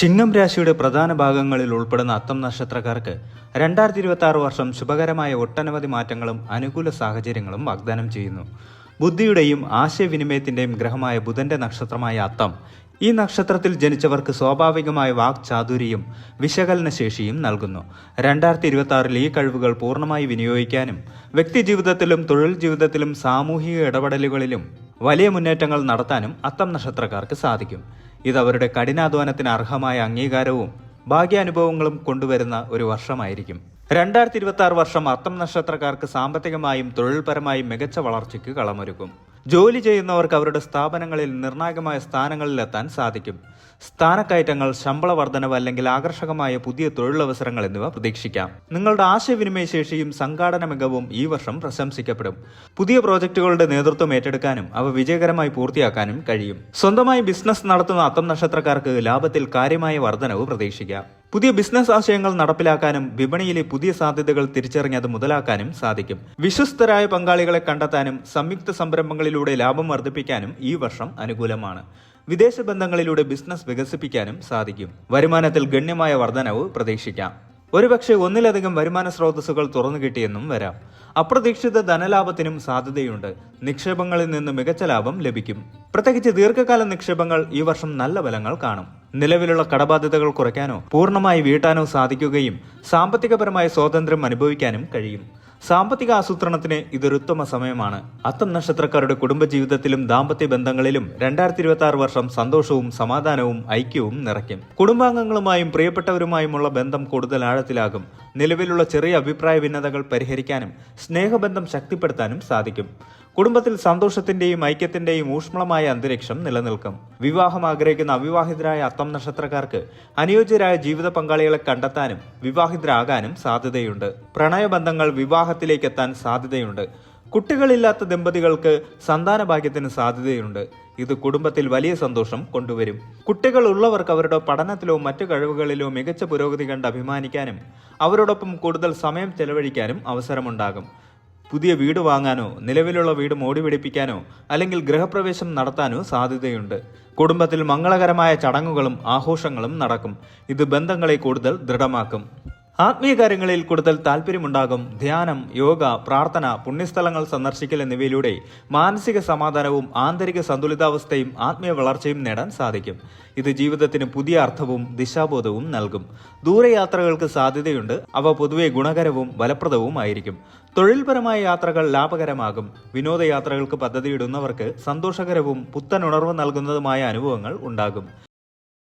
ചിങ്ങം രാശിയുടെ പ്രധാന ഭാഗങ്ങളിൽ ഉൾപ്പെടുന്ന അത്തം നക്ഷത്രക്കാർക്ക് 2026 വർഷം ശുഭകരമായ ഒട്ടനവധി മാറ്റങ്ങളും അനുകൂല സാഹചര്യങ്ങളും വാഗ്ദാനം ചെയ്യുന്നു. ബുദ്ധിയുടെയും ആശയവിനിമയത്തിന്റെയും ഗ്രഹമായ ബുധന്റെ നക്ഷത്രമായ അത്തം ഈ നക്ഷത്രത്തിൽ ജനിച്ചവർക്ക് സ്വാഭാവികമായ വാക്ചാതുര്യവും വിശകലന ശേഷിയും നൽകുന്നു. 2026 ഈ കഴിവുകൾ പൂർണ്ണമായി വിനിയോഗിക്കാനും വ്യക്തിജീവിതത്തിലും തൊഴിൽ ജീവിതത്തിലും സാമൂഹിക ഇടപെടലുകളിലും വലിയ മുന്നേറ്റങ്ങൾ നടത്താനും അത്തം നക്ഷത്രക്കാർക്ക് സാധിക്കും. ഇത് അവരുടെ കഠിനാധ്വാനത്തിന് അർഹമായ അംഗീകാരവും ഭാഗ്യാനുഭവങ്ങളും കൊണ്ടുവരുന്ന ഒരു വർഷമായിരിക്കും. 2026 വർഷം അത്തം നക്ഷത്രക്കാർക്ക് സാമ്പത്തികമായും തൊഴിൽപരമായും മികച്ച വളർച്ചയ്ക്ക് കളമൊരുക്കും. ജോലി ചെയ്യുന്നവർക്ക് അവരുടെ സ്ഥാപനങ്ങളിൽ നിർണായകമായ സ്ഥാനങ്ങളിലെത്താൻ സാധിക്കും. സ്ഥാനക്കയറ്റങ്ങൾ, ശമ്പള വർധനവ് അല്ലെങ്കിൽ ആകർഷകമായ പുതിയ തൊഴിലവസരങ്ങൾ എന്നിവ പ്രതീക്ഷിക്കാം. നിങ്ങളുടെ ആശയവിനിമയ ശേഷിയും സംഘാടന മികവും ഈ വർഷം പ്രശംസിക്കപ്പെടും. പുതിയ പ്രോജക്റ്റുകളുടെ നേതൃത്വം ഏറ്റെടുക്കാനും അവ വിജയകരമായി പൂർത്തിയാക്കാനും കഴിയും. സ്വന്തമായി ബിസിനസ് നടത്തുന്ന അത്തം നക്ഷത്രക്കാർക്ക് ലാഭത്തിൽ കാര്യമായ വർധനവ് പ്രതീക്ഷിക്കാം. പുതിയ ബിസിനസ് ആശയങ്ങൾ നടപ്പിലാക്കാനും വിപണിയിലെ പുതിയ സാധ്യതകൾ തിരിച്ചറിഞ്ഞത് മുതലാക്കാനും സാധിക്കും. വിശ്വസ്തരായ പങ്കാളികളെ കണ്ടെത്താനും സംയുക്ത സംരംഭങ്ങളിലൂടെ ലാഭം വർദ്ധിപ്പിക്കാനും ഈ വർഷം അനുകൂലമാണ്. വിദേശ ബന്ധങ്ങളിലൂടെ ബിസിനസ് വികസിപ്പിക്കാനും സാധിക്കും. വരുമാനത്തിൽ ഗണ്യമായ വർധനവ് പ്രതീക്ഷിക്കാം. ഒരുപക്ഷെ ഒന്നിലധികം വരുമാന സ്രോതസ്സുകൾ തുറന്നു കിട്ടിയെന്നും വരാം. അപ്രതീക്ഷിത ധനലാഭത്തിനും സാധ്യതയുണ്ട്. നിക്ഷേപങ്ങളിൽ നിന്ന് മികച്ച ലാഭം ലഭിക്കും. പ്രത്യേകിച്ച് ദീർഘകാല നിക്ഷേപങ്ങൾ ഈ വർഷം നല്ല ഫലങ്ങൾ കാണും. നിലവിലുള്ള കടബാധ്യതകൾ കുറയ്ക്കാനോ പൂർണ്ണമായി വീട്ടാനോ സാധിക്കുകയും സാമ്പത്തികപരമായ സ്വാതന്ത്ര്യം അനുഭവിക്കാനും കഴിയും. സാമ്പത്തിക ആസൂത്രണത്തിന് ഇതൊരു ഉത്തമ സമയമാണ്. അത്തം നക്ഷത്രക്കാരുടെ കുടുംബജീവിതത്തിലും ദാമ്പത്യ ബന്ധങ്ങളിലും 2026 വർഷം സന്തോഷവും സമാധാനവും ഐക്യവും നിറയ്ക്കും. കുടുംബാംഗങ്ങളുമായും പ്രിയപ്പെട്ടവരുമായുമുള്ള ബന്ധം കൂടുതൽ ആഴത്തിലാകും. നിലവിലുള്ള ചെറിയ അഭിപ്രായ ഭിന്നതകൾ പരിഹരിക്കാനും സ്നേഹബന്ധം ശക്തിപ്പെടുത്താനും സാധിക്കും. കുടുംബത്തിൽ സന്തോഷത്തിന്റെയും ഐക്യത്തിന്റെയും ഊഷ്മളമായ അന്തരീക്ഷം നിലനിൽക്കും. വിവാഹം ആഗ്രഹിക്കുന്ന അവിവാഹിതരായ അത്തം നക്ഷത്രക്കാർക്ക് അനുയോജ്യരായ ജീവിത പങ്കാളികളെ കണ്ടെത്താനും വിവാഹിതരാകാനും സാധ്യതയുണ്ട്. പ്രണയബന്ധങ്ങൾ വിവാഹത്തിലേക്ക് എത്താൻ സാധ്യതയുണ്ട്. കുട്ടികളില്ലാത്ത ദമ്പതികൾക്ക് സന്താന ഭാഗ്യത്തിന് സാധ്യതയുണ്ട്. ഇത് കുടുംബത്തിൽ വലിയ സന്തോഷം കൊണ്ടുവരും. കുട്ടികൾ ഉള്ളവർക്ക് അവരുടെ പഠനത്തിലോ മറ്റു കഴിവുകളിലോ മികച്ച പുരോഗതി കണ്ട് അഭിമാനിക്കാനും അവരോടൊപ്പം കൂടുതൽ സമയം ചെലവഴിക്കാനും അവസരമുണ്ടാകും. പുതിയ വീട് വാങ്ങാനോ നിലവിലുള്ള വീട് മോടി പിടിപ്പിക്കാനോ അല്ലെങ്കിൽ ഗൃഹപ്രവേശം നടത്താനോ സാധ്യതയുണ്ട്. കുടുംബത്തിൽ മംഗളകരമായ ചടങ്ങുകളും ആഘോഷങ്ങളും നടക്കും. ഇത് ബന്ധങ്ങളെ കൂടുതൽ ദൃഢമാക്കും. ആത്മീയ കാര്യങ്ങളിൽ കൂടുതൽ താല്പര്യമുണ്ടാകും. ധ്യാനം, യോഗ, പ്രാർത്ഥന, പുണ്യസ്ഥലങ്ങൾ സന്ദർശിക്കൽ എന്നിവയിലൂടെ മാനസിക സമാധാനവും ആന്തരിക സന്തുലിതാവസ്ഥയും ആത്മീയ വളർച്ചയും നേടാൻ സാധിക്കും. ഇത് ജീവിതത്തിന് പുതിയ അർത്ഥവും ദിശാബോധവും നൽകും. ദൂരയാത്രകൾക്ക് സാധ്യതയുണ്ട്. അവ പൊതുവെ ഗുണകരവും ഫലപ്രദവും ആയിരിക്കും. തൊഴിൽപരമായ യാത്രകൾ ലാഭകരമാകും. വിനോദയാത്രകൾക്ക് പദ്ധതിയിടുന്നവർക്ക് സന്തോഷകരവും പുത്തൻ ഉണർവ് നൽകുന്നതുമായ അനുഭവങ്ങൾ ഉണ്ടാകും.